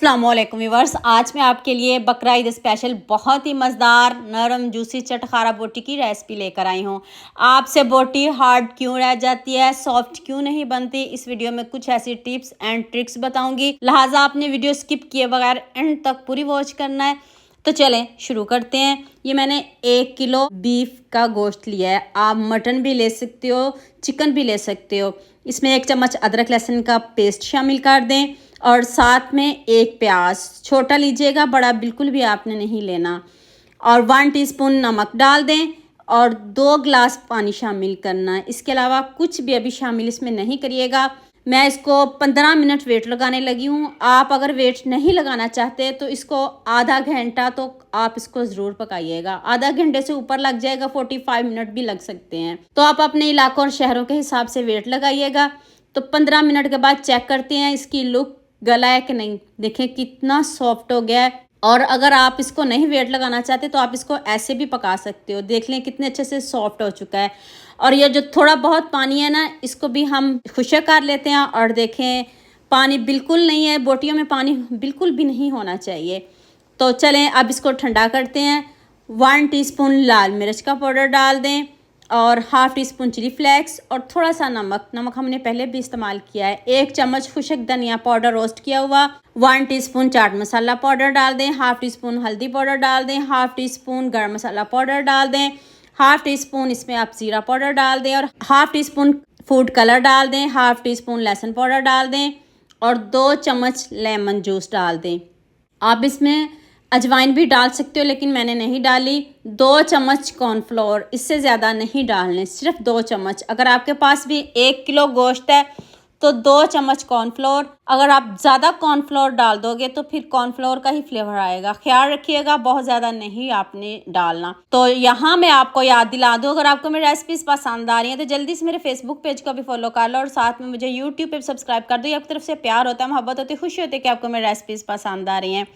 अस्सलामुअलैकुम व्यूअर्स, आज मैं आपके लिए बकरा ईद स्पेशल बहुत ही मज़ेदार नरम जूसी चटखारा बोटी की रेसिपी लेकर आई हूँ। आपसे बोटी हार्ड क्यों रह जाती है, सॉफ्ट क्यों नहीं बनती, इस वीडियो में कुछ ऐसी टिप्स एंड ट्रिक्स बताऊंगी। लिहाजा आपने वीडियो स्किप किए बगैर एंड तक पूरी वॉच करना है। तो चलें शुरू करते हैं। ये मैंने 1 किलो बीफ का गोश्त लिया है। आप मटन भी ले सकते हो, चिकन भी ले सकते हो। इसमें 1 चम्मच अदरक लहसुन का पेस्ट शामिल कर दें और साथ में 1 प्याज छोटा लीजिएगा, बड़ा बिल्कुल भी आपने नहीं लेना। और 1 टीस्पून नमक डाल दें और 2 गिलास पानी शामिल करना है। इसके अलावा कुछ भी अभी शामिल इसमें नहीं करिएगा। मैं इसको 15 मिनट वेट लगाने लगी हूँ। आप अगर वेट नहीं लगाना चाहते तो इसको आधा घंटा तो आप इसको ज़रूर पकाइएगा। आधा घंटे से ऊपर लग जाएगा, 45 मिनट भी लग सकते हैं। तो आप अपने इलाकों और शहरों के हिसाब से वेट लगाइएगा। तो 15 मिनट के बाद चेक करते हैं इसकी लुक गला है कि नहीं। देखें कितना सॉफ्ट हो गया है। और अगर आप इसको नहीं वेट लगाना चाहते तो आप इसको ऐसे भी पका सकते हो। देख लें कितने अच्छे से सॉफ्ट हो चुका है। और ये जो थोड़ा बहुत पानी है ना, इसको भी हम खुशक कर लेते हैं। और देखें पानी बिल्कुल नहीं है, बोटियों में पानी बिल्कुल भी नहीं होना चाहिए। तो चलें अब इसको ठंडा करते हैं। 1 टीस्पून लाल मिर्च का पाउडर डाल दें और half teaspoon chilli flakes और थोड़ा सा नमक हमने पहले भी इस्तेमाल किया है। 1 चम्मच खुशक धनिया पाउडर रोस्ट किया हुआ, 1 टीस्पून चाट मसाला पाउडर डाल दें, हाफ़ टी स्पून हल्दी पाउडर डाल दें, हाफ़ टी स्पून गर्म मसाला पाउडर डाल दें, हाफ़ टी स्पून इसमें आप ज़ीरा पाउडर डाल दें और half tea spoon food colour डाल दें, हाफ़ टी स्पून लहसुन पाउडर डाल दें और 2 चम्मच लेमन जूस डाल दें। आप इसमें अजवाइन भी डाल सकते हो लेकिन मैंने नहीं डाली। 2 चम्मच कॉर्नफ्लोर, इससे ज़्यादा नहीं डालने, सिर्फ 2 चम्मच। अगर आपके पास भी 1 किलो गोश्त है तो 2 चम्मच कॉर्नफ्लोर। अगर आप ज़्यादा कॉर्नफ्लोर डाल दोगे तो फिर कॉर्नफ्लोर का ही फ्लेवर आएगा। ख्याल रखिएगा बहुत ज़्यादा नहीं आपने डालना। तो यहाँ मैं आपको याद दिला दूँ, अगर आपको मेरी रेसिपीज़ पसंद आ रही हैं तो जल्दी से मेरे फेसबुक पेज को भी फॉलो कर लो और साथ में मुझे यूट्यूब पर सब्सक्राइब कर दो। आपकी तरफ से प्यार होता है, मोहब्बत होती है, खुशी होती है कि आपको मेरी रेसिपीज़ पसंद आ रही हैं।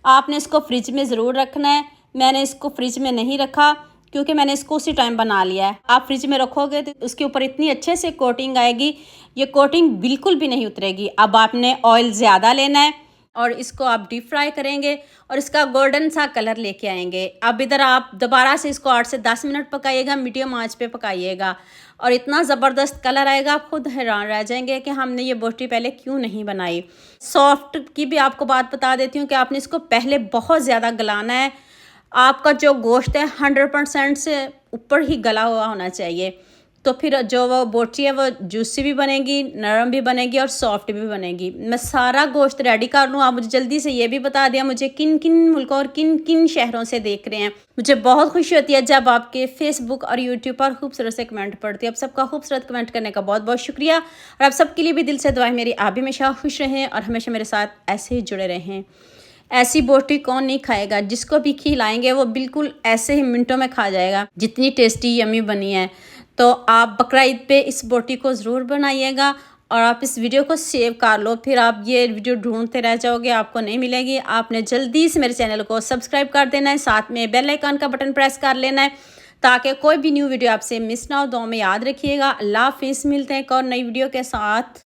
आपने इसको फ्रिज में ज़रूर रखना है। मैंने इसको फ्रिज में नहीं रखा क्योंकि मैंने इसको उसी टाइम बना लिया है। आप फ्रिज में रखोगे तो उसके ऊपर इतनी अच्छे से कोटिंग आएगी, ये कोटिंग बिल्कुल भी नहीं उतरेगी। अब आपने ऑयल ज़्यादा लेना है और इसको आप डीप फ्राई करेंगे और इसका गोल्डन सा कलर लेके आएंगे। अब इधर आप दोबारा से इसको 8 से 10 मिनट पकाइएगा, मीडियम आंच पे पकाइएगा और इतना ज़बरदस्त कलर आएगा, आप खुद हैरान रह जाएंगे कि हमने ये बोटी पहले क्यों नहीं बनाई। सॉफ्ट की भी आपको बात बता देती हूँ कि आपने इसको पहले बहुत ज़्यादा गलाना है। आपका जो गोश्त है 100% से ऊपर ही गला हुआ होना चाहिए, तो फिर जो वो बोटी है वो जूसी भी बनेगी, नरम भी बनेगी और सॉफ्ट भी बनेगी। मैं सारा गोश्त रेडी कर लूँ। आप मुझे जल्दी से ये भी बता दिया मुझे किन किन मुल्कों और किन किन शहरों से देख रहे हैं। मुझे बहुत खुशी होती है जब आपके फेसबुक और यूट्यूब पर खूबसूरत से कमेंट पढ़ती है। आप सबका खूबसूरत कमेंट करने का बहुत बहुत शुक्रिया और आप सबके लिए भी दिल से दुआएं मेरी, आप भी हमेशा खुश रहें और हमेशा मेरे साथ ऐसे ही जुड़े रहें। ऐसी बोटी कौन नहीं खाएगा, जिसको भी खिलाएंगे वो बिल्कुल ऐसे ही मिनटों में खा जाएगा, जितनी टेस्टी यमी बनी है। तो आप बकरा ईद पे इस बोटी को ज़रूर बनाइएगा और आप इस वीडियो को सेव कर लो, फिर आप ये वीडियो ढूंढते रह जाओगे, आपको नहीं मिलेगी। आपने जल्दी से मेरे चैनल को सब्सक्राइब कर देना है, साथ में बेल आइकन का बटन प्रेस कर लेना है ताकि कोई भी न्यू वीडियो आपसे मिस ना हो। दुआ में याद रखिएगा। अल्लाह हाफिज़, मिलते हैं एक और नई वीडियो के साथ।